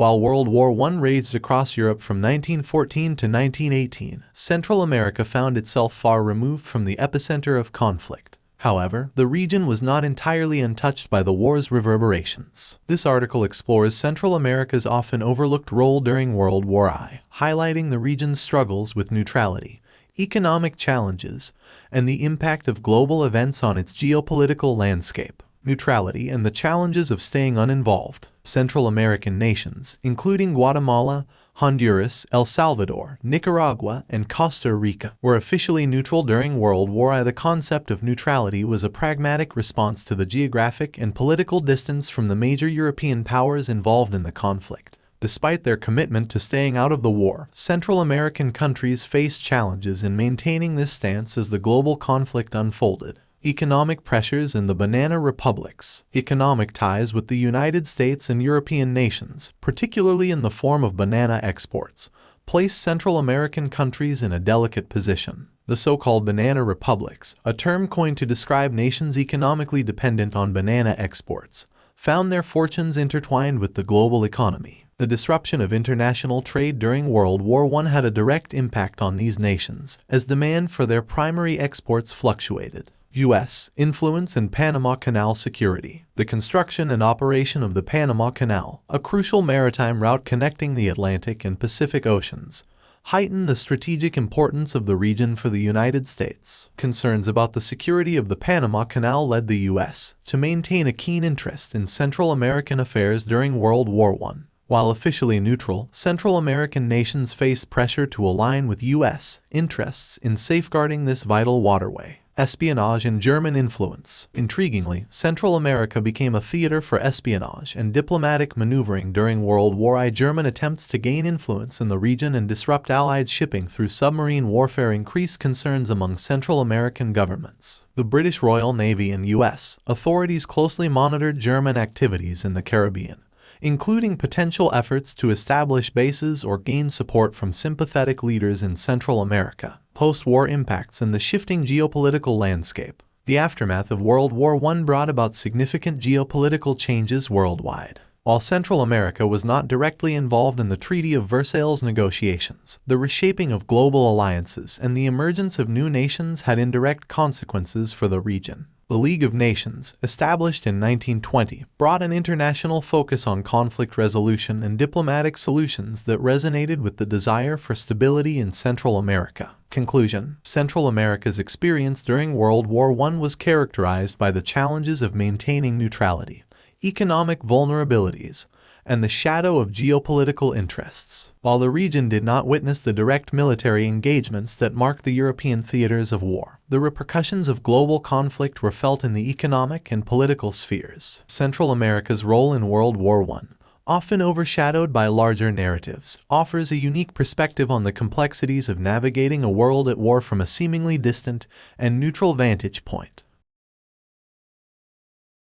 While World War I raged across Europe from 1914 to 1918, Central America found itself far removed from the epicenter of conflict. However, the region was not entirely untouched by the war's reverberations. This article explores Central America's often overlooked role during World War I, highlighting the region's struggles with neutrality, economic challenges, and the impact of global events on its geopolitical landscape. Neutrality and the challenges of staying uninvolved. Central American nations, including Guatemala, Honduras, El Salvador, Nicaragua, and Costa Rica, were officially neutral during World War I. The concept of neutrality was a pragmatic response to the geographic and political distance from the major European powers involved in the conflict. Despite their commitment to staying out of the war, Central American countries faced challenges in maintaining this stance as the global conflict unfolded. Economic pressures in the banana republics. Economic ties with the United States and European nations, particularly in the form of banana exports, placed Central American countries in a delicate position. The so-called banana republics, a term coined to describe nations economically dependent on banana exports, found their fortunes intertwined with the global economy. The disruption of international trade during World War I had a direct impact on these nations, as demand for their primary exports fluctuated. U.S. influence in Panama Canal security. The construction and operation of the Panama Canal, a crucial maritime route connecting the Atlantic and Pacific Oceans, heightened the strategic importance of the region for the United States. Concerns about the security of the Panama Canal led the U.S. to maintain a keen interest in Central American affairs during World War I. While officially neutral, Central American nations faced pressure to align with U.S. interests in safeguarding this vital waterway. Espionage and German influence. Intriguingly, Central America became a theater for espionage and diplomatic maneuvering during World War I. German attempts to gain influence in the region and disrupt Allied shipping through submarine warfare increased concerns among Central American governments. The British Royal Navy and U.S. authorities closely monitored German activities in the Caribbean, including potential efforts to establish bases or gain support from sympathetic leaders in Central America. Post-war impacts and the shifting geopolitical landscape. The aftermath of World War I brought about significant geopolitical changes worldwide. While Central America was not directly involved in the Treaty of Versailles negotiations, the reshaping of global alliances and the emergence of new nations had indirect consequences for the region. The League of Nations, established in 1920, brought an international focus on conflict resolution and diplomatic solutions that resonated with the desire for stability in Central America. Conclusion: Central America's experience during World War I was characterized by the challenges of maintaining neutrality, economic vulnerabilities, and the shadow of geopolitical interests. While the region did not witness the direct military engagements that marked the European theaters of war, the repercussions of global conflict were felt in the economic and political spheres. Central America's role in World War I, often overshadowed by larger narratives, offers a unique perspective on the complexities of navigating a world at war from a seemingly distant and neutral vantage point.